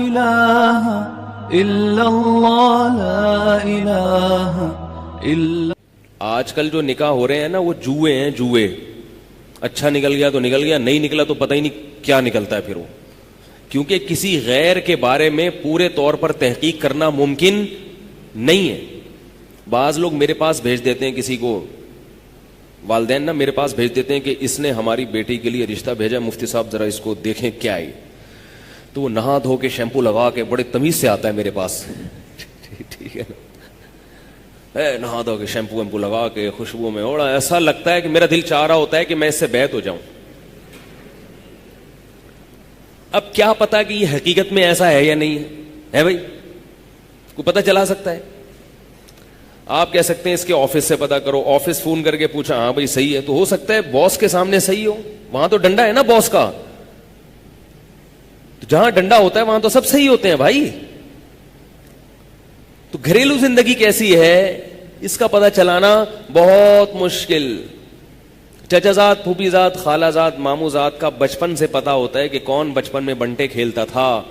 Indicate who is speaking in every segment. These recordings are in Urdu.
Speaker 1: إله إلا الله لا إله إلا.
Speaker 2: آج کل جو نکاح ہو رہے ہیں نا وہ جوئے ہیں, جوئے. اچھا نکل گیا تو نکل گیا, نہیں نکلا تو پتہ ہی نہیں کیا نکلتا ہے پھر وہ, کیونکہ کسی غیر کے بارے میں پورے طور پر تحقیق کرنا ممکن نہیں ہے. بعض لوگ میرے پاس بھیج دیتے ہیں, کسی کو والدین نا میرے پاس بھیج دیتے ہیں کہ اس نے ہماری بیٹی کے لیے رشتہ بھیجا, مفتی صاحب ذرا اس کو دیکھیں کیا ہے. تو وہ نہا دھو کے شیمپو لگا کے بڑے تمیز سے آتا ہے میرے پاس, ٹھیک ہے نا, نہا دھو کے شیمپو ویمپو لگا کے خوشبو میں اوڑا, ایسا لگتا ہے کہ میرا دل چاہ رہا ہوتا ہے کہ میں اس سے بیعت ہو جاؤں. اب کیا پتا کہ یہ حقیقت میں ایسا ہے یا نہیں ہے بھائی, کو پتہ چلا سکتا ہے. آپ کہہ سکتے ہیں اس کے آفس سے پتا کرو, آفس فون کر کے پوچھا ہاں بھائی صحیح ہے, تو ہو سکتا ہے باس کے سامنے صحیح ہو, وہاں تو ڈنڈا ہے نا باس کا, تو جہاں ڈنڈا ہوتا ہے وہاں تو سب صحیح ہوتے ہیں بھائی. تو گھریلو زندگی کیسی ہے اس کا پتہ چلانا بہت مشکل. چچا زاد, پھوپھی زاد, خالہ زاد, مامو زاد کا بچپن سے پتا ہوتا ہے کہ کون بچپن میں بنٹے کھیلتا تھا,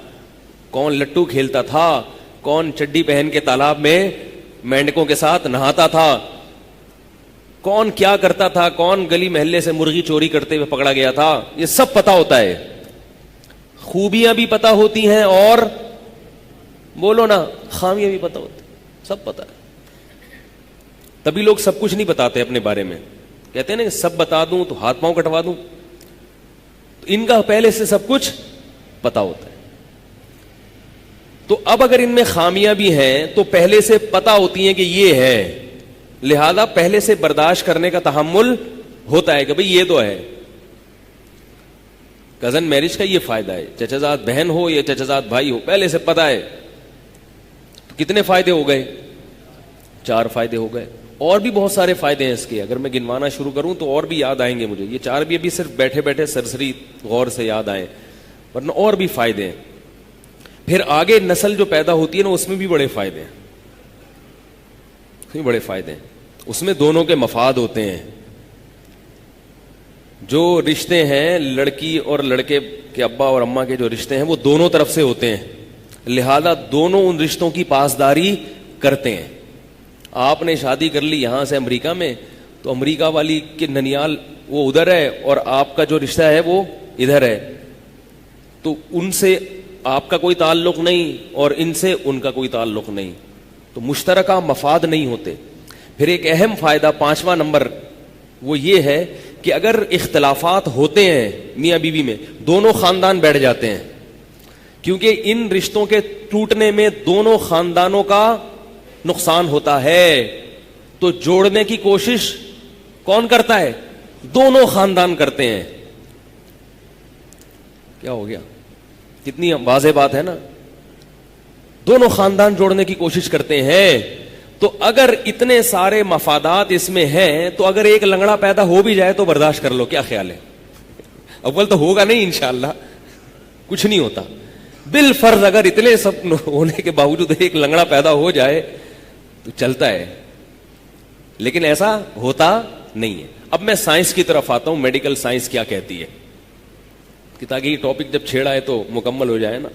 Speaker 2: کون لٹو کھیلتا تھا, کون چڈی پہن کے تالاب میں مینڈکوں کے ساتھ نہاتا تھا, کون کیا کرتا تھا, کون گلی محلے سے مرغی چوری کرتے ہوئے پکڑا گیا تھا. یہ سب پتا ہوتا ہے. خوبیاں بھی پتا ہوتی ہیں اور بولو نا خامیاں بھی پتا ہوتی, سب پتا ہے. تبھی لوگ سب کچھ نہیں بتاتے اپنے بارے میں, کہتے ہیں نا کہ سب بتا دوں تو ہاتھ پاؤں کٹوا دوں. تو ان کا پہلے سے سب کچھ پتا ہوتا ہے. تو اب اگر ان میں خامیاں بھی ہیں تو پہلے سے پتا ہوتی ہیں کہ یہ ہے, لہذا پہلے سے برداشت کرنے کا تحمل ہوتا ہے کہ بھئی یہ تو ہے. کزن میرج کا یہ فائدہ ہے, چچازاد بہن ہو یا چچازاد بھائی ہو, پہلے سے پتا ہے. تو کتنے فائدے ہو گئے؟ 4 فائدے ہو گئے. اور بھی بہت سارے فائدے ہیں اس کے, اگر میں گنوانا شروع کروں تو اور بھی یاد آئیں گے مجھے. یہ 4 بھی ابھی صرف بیٹھے بیٹھے سرسری غور سے یاد آئے, ورنہ اور بھی فائدے ہیں. پھر آگے نسل جو پیدا ہوتی ہے نا اس میں بھی بڑے فائدے ہیں, بڑے فائدے ہیں. اس میں دونوں کے مفاد ہوتے ہیں. جو رشتے ہیں لڑکی اور لڑکے کے ابا اور اماں کے جو رشتے ہیں وہ دونوں طرف سے ہوتے ہیں, لہذا دونوں ان رشتوں کی پاسداری کرتے ہیں. آپ نے شادی کر لی یہاں سے امریکہ میں, تو امریکہ والی کے ننیال وہ ادھر ہے اور آپ کا جو رشتہ ہے وہ ادھر ہے, تو ان سے آپ کا کوئی تعلق نہیں اور ان سے ان کا کوئی تعلق نہیں, تو مشترکہ مفاد نہیں ہوتے. پھر ایک اہم فائدہ 5واں نمبر وہ یہ ہے کہ اگر اختلافات ہوتے ہیں میاں بیوی میں, دونوں خاندان بیٹھ جاتے ہیں, کیونکہ ان رشتوں کے ٹوٹنے میں دونوں خاندانوں کا نقصان ہوتا ہے. تو جوڑنے کی کوشش کون کرتا ہے؟ دونوں خاندان کرتے ہیں. کیا ہو گیا؟ کتنی واضح بات ہے نا, دونوں خاندان جوڑنے کی کوشش کرتے ہیں. تو اگر اتنے سارے مفادات اس میں ہیں تو اگر ایک لنگڑا پیدا ہو بھی جائے تو برداشت کر لو, کیا خیال ہے؟ اول تو ہوگا نہیں انشاءاللہ, کچھ نہیں ہوتا. بالفرض اگر اتنے سب ہونے کے باوجود ایک لنگڑا پیدا ہو جائے تو چلتا ہے, لیکن ایسا ہوتا نہیں ہے. اب میں سائنس کی طرف آتا ہوں, میڈیکل سائنس کیا کہتی ہے, تاکہ یہ ٹاپک جب چھیڑا ہے تو مکمل ہو جائے نا.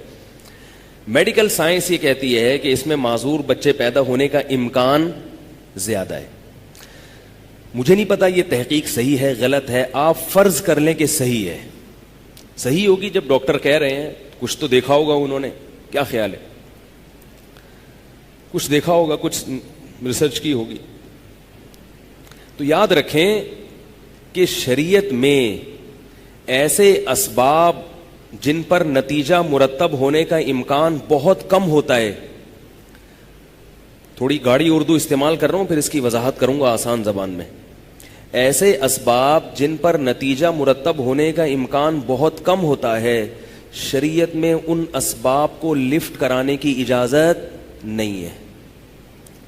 Speaker 2: میڈیکل سائنس یہ کہتی ہے کہ اس میں معذور بچے پیدا ہونے کا امکان زیادہ ہے. مجھے نہیں پتا یہ تحقیق صحیح ہے غلط ہے, آپ فرض کر لیں کہ صحیح ہے. صحیح ہوگی جب ڈاکٹر کہہ رہے ہیں, کچھ تو دیکھا ہوگا انہوں نے, کیا خیال ہے؟ کچھ دیکھا ہوگا, کچھ ریسرچ کی ہوگی. تو یاد رکھیں کہ شریعت میں ایسے اسباب جن پر نتیجہ مرتب ہونے کا امکان بہت کم ہوتا ہے. تھوڑی گاڑی اردو استعمال کر رہا ہوں, پھر اس کی وضاحت کروں گا آسان زبان میں. ایسے اسباب جن پر نتیجہ مرتب ہونے کا امکان بہت کم ہوتا ہے, شریعت میں ان اسباب کو لفٹ کرانے کی اجازت نہیں ہے,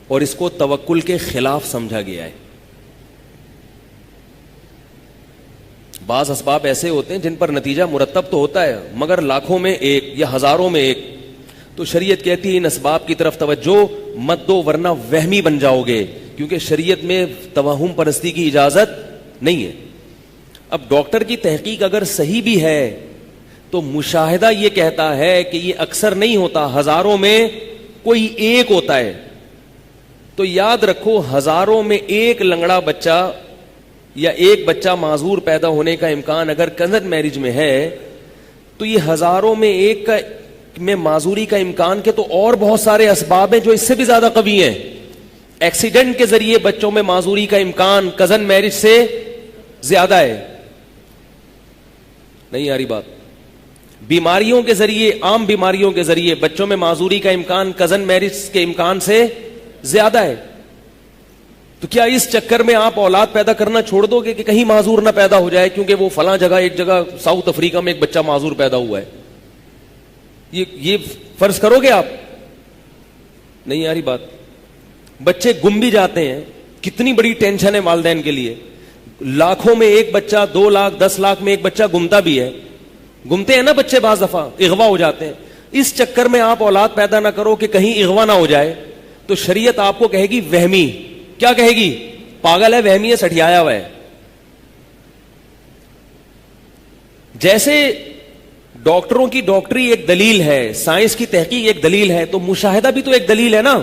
Speaker 2: اور اس کو توکل کے خلاف سمجھا گیا ہے. بعض اسباب ایسے ہوتے ہیں جن پر نتیجہ مرتب تو ہوتا ہے مگر لاکھوں میں ایک یا ہزاروں میں ایک, تو شریعت کہتی ہے ان اسباب کی طرف توجہ مت دو ورنہ وہمی بن جاؤ گے, کیونکہ شریعت میں توہم پرستی کی اجازت نہیں ہے. اب ڈاکٹر کی تحقیق اگر صحیح بھی ہے تو مشاہدہ یہ کہتا ہے کہ یہ اکثر نہیں ہوتا, ہزاروں میں کوئی ایک ہوتا ہے. تو یاد رکھو, ہزاروں میں ایک لنگڑا بچہ یا ایک بچہ معذور پیدا ہونے کا امکان اگر کزن میرج میں ہے, تو یہ ہزاروں میں ایک کا میں معذوری کا امکان کے تو اور بہت سارے اسباب ہیں جو اس سے بھی زیادہ قوی ہیں. ایکسیڈنٹ کے ذریعے بچوں میں معذوری کا امکان کزن میرج سے زیادہ ہے. نہیں آ رہی بات؟ بیماریوں کے ذریعے, عام بیماریوں کے ذریعے بچوں میں معذوری کا امکان کزن میرج کے امکان سے زیادہ ہے. تو کیا اس چکر میں آپ اولاد پیدا کرنا چھوڑ دو گے کہ کہیں معذور نہ پیدا ہو جائے کیونکہ وہ فلاں جگہ, ایک جگہ ساؤتھ افریقہ میں ایک بچہ معذور پیدا ہوا ہے, یہ فرض کرو گے آپ؟ نہیں آ رہی بات؟ بچے گم بھی جاتے ہیں, کتنی بڑی ٹینشن ہے والدین کے لیے. لاکھوں میں ایک بچہ, 2 لاکھ 10 لاکھ میں ایک بچہ گمتا بھی ہے. گمتے ہیں نا بچے, بعض دفعہ اغوا ہو جاتے ہیں. اس چکر میں آپ اولاد پیدا نہ کرو کہ کہیں اغوا نہ ہو جائے. تو شریعت آپ کو کہے گی وہمی. کیا کہے گی؟ پاگل ہے, وہمی ہے, سٹھیایا ہوا ہے. جیسے ڈاکٹروں کی ڈاکٹری ایک دلیل ہے, سائنس کی تحقیق ایک دلیل ہے, تو مشاہدہ بھی تو ایک دلیل ہے نا.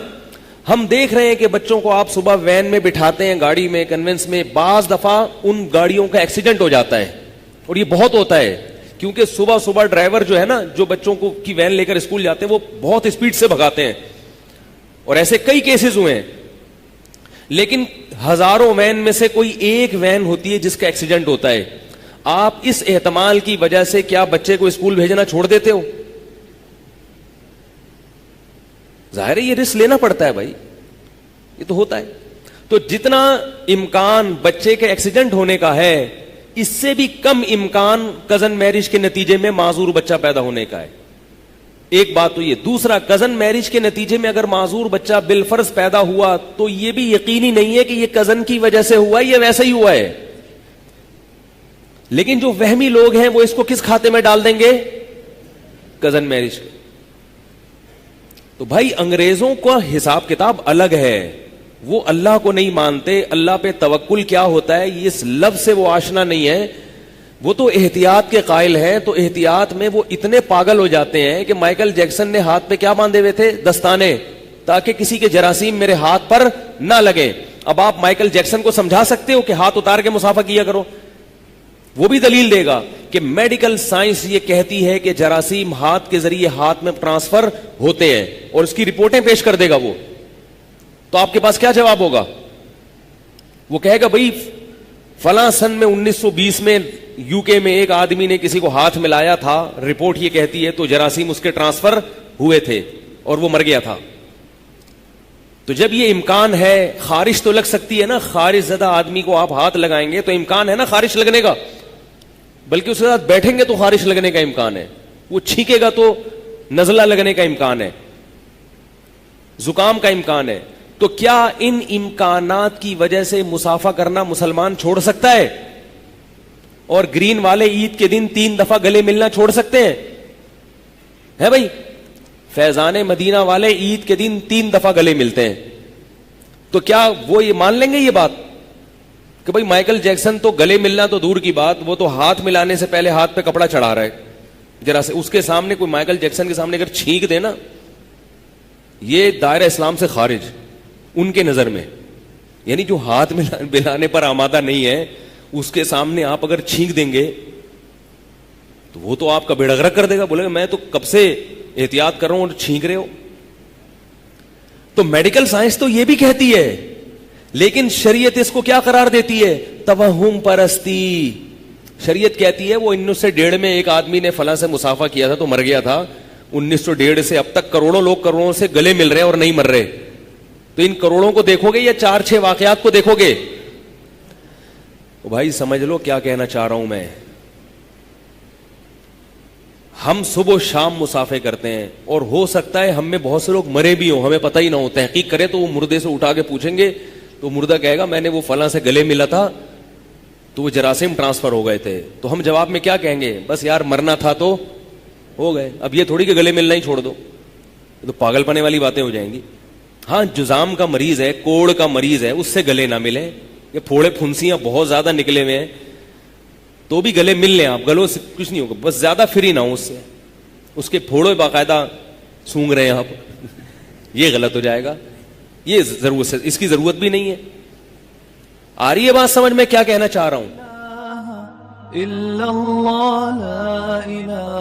Speaker 2: ہم دیکھ رہے ہیں کہ بچوں کو آپ صبح وین میں بٹھاتے ہیں, گاڑی میں, کنوینس میں, بعض دفعہ ان گاڑیوں کا ایکسیڈنٹ ہو جاتا ہے. اور یہ بہت ہوتا ہے کیونکہ صبح صبح ڈرائیور جو ہے نا, جو بچوں کو کی وین لے کر اسکول جاتے ہیں, وہ بہت اسپیڈ سے بھگاتے ہیں, اور ایسے کئی کیسز ہوئے ہیں. لیکن ہزاروں وین میں سے کوئی ایک وین ہوتی ہے جس کا ایکسیڈنٹ ہوتا ہے. آپ اس احتمال کی وجہ سے کیا بچے کو اسکول بھیجنا چھوڑ دیتے ہو؟ ظاہر ہے یہ رسک لینا پڑتا ہے بھائی, یہ تو ہوتا ہے. تو جتنا امکان بچے کے ایکسیڈنٹ ہونے کا ہے, اس سے بھی کم امکان کزن میرج کے نتیجے میں معذور بچہ پیدا ہونے کا ہے. ایک بات تو یہ. دوسرا, کزن میرج کے نتیجے میں اگر معذور بچہ بالفرض پیدا ہوا تو یہ بھی یقینی نہیں ہے کہ یہ کزن کی وجہ سے ہوا ہے یا ویسا ہی ہوا ہے. لیکن جو وہمی لوگ ہیں وہ اس کو کس کھاتے میں ڈال دیں گے؟ Cousin marriage. تو بھائی انگریزوں کا حساب کتاب الگ ہے, وہ اللہ کو نہیں مانتے. اللہ پہ توکل کیا ہوتا ہے اس لفظ سے وہ آشنا نہیں ہے. وہ تو احتیاط کے قائل ہیں, تو احتیاط میں وہ اتنے پاگل ہو جاتے ہیں کہ مائیکل جیکسن نے ہاتھ پہ کیا باندھے ہوئے تھے؟ دستانے, تاکہ کسی کے جراثیم میرے ہاتھ پر نہ لگے. اب آپ مائیکل جیکسن کو سمجھا سکتے ہو کہ ہاتھ اتار کے مسافہ کیا کرو؟ وہ بھی دلیل دے گا کہ میڈیکل سائنس یہ کہتی ہے کہ جراثیم ہاتھ کے ذریعے ہاتھ میں ٹرانسفر ہوتے ہیں, اور اس کی رپورٹیں پیش کر دے گا وہ. تو آپ کے پاس کیا جواب ہوگا؟ وہ کہے گا بھائی فلاں سن میں 1920 میں یو کے میں ایک آدمی نے کسی کو ہاتھ ملایا تھا, رپورٹ یہ کہتی ہے, تو جراثیم اس کے ٹرانسفر ہوئے تھے اور وہ مر گیا تھا. تو جب یہ امکان ہے, خارش تو لگ سکتی ہے نا, خارش زدہ آدمی کو آپ ہاتھ لگائیں گے تو امکان ہے نا خارش لگنے کا, بلکہ اس کے ساتھ بیٹھیں گے تو خارش لگنے کا امکان ہے, وہ چھینکے گا تو نزلہ لگنے کا امکان ہے, زکام کا امکان ہے. تو کیا ان امکانات کی وجہ سے مسافہ کرنا مسلمان چھوڑ سکتا ہے؟ اور گرین والے عید کے دن 3 دفعہ گلے ملنا چھوڑ سکتے ہیں؟ ہے بھائی, فیضان مدینہ والے عید کے دن 3 دفعہ گلے ملتے ہیں. تو کیا وہ یہ مان لیں گے یہ بات کہ بھائی مائیکل جیکسن تو گلے ملنا تو دور کی بات, وہ تو ہاتھ ملانے سے پہلے ہاتھ پہ کپڑا چڑھا رہا ہے, ذرا سے اس کے سامنے کوئی مائیکل جیکسن کے سامنے اگر چھینک دے نا, یہ دائرہ اسلام سے خارج ان کے نظر میں. یعنی جو ہاتھ ملانے پر آمادہ نہیں ہے اس کے سامنے آپ اگر چھینک دیں گے تو وہ تو آپ کا بیڑا غرق کر دے گا, بولے گا میں تو کب سے احتیاط کر رہا ہوں اور چھینک رہے ہو. تو میڈیکل سائنس تو یہ بھی کہتی ہے, لیکن شریعت اس کو کیا قرار دیتی ہے؟ توہم پرستی. شریعت کہتی ہے وہ 1901 میں ایک آدمی نے فلاں سے مسافہ کیا تھا تو مر گیا تھا, 1901 سے اب تک کروڑوں لوگ کروڑوں سے گلے مل رہے ہیں اور نہیں مر رہے. تو ان کروڑوں کو دیکھو گے یا 4-6 واقعات کو دیکھو گے؟ بھائی سمجھ لو کیا کہنا چاہ رہا ہوں میں. ہم صبح و شام مسافے کرتے ہیں, اور ہو سکتا ہے ہم میں بہت سے لوگ مرے بھی ہوں, ہمیں پتہ ہی نہ ہو. تحقیق کرے تو وہ مردے سے اٹھا کے پوچھیں گے تو مردہ کہے گا میں نے وہ فلاں سے گلے ملا تھا تو وہ جراثیم ٹرانسفر ہو گئے تھے. تو ہم جواب میں کیا کہیں گے؟ بس یار مرنا تھا تو ہو گئے, اب یہ تھوڑی کہ گلے ملنا ہی چھوڑ دو. تو پاگل پنے والی باتیں ہو جائیں گی. ہاں جزام کا مریض ہے, کوڑ کا مریض ہے, اس سے گلے نہ ملیں, یہ پھوڑے پھنسیاں بہت زیادہ نکلے ہوئے ہیں تو بھی گلے مل لیں آپ, گلوں سے کچھ نہیں ہوگا, بس زیادہ فری نہ ہو اس سے, اس کے پھوڑے باقاعدہ سونگ رہے ہیں آپ, یہ غلط ہو جائے گا. یہ ضرورت, اس کی ضرورت بھی نہیں ہے. آ رہی ہے بات سمجھ میں کیا کہنا چاہ رہا ہوں؟
Speaker 1: إلا الله لا إله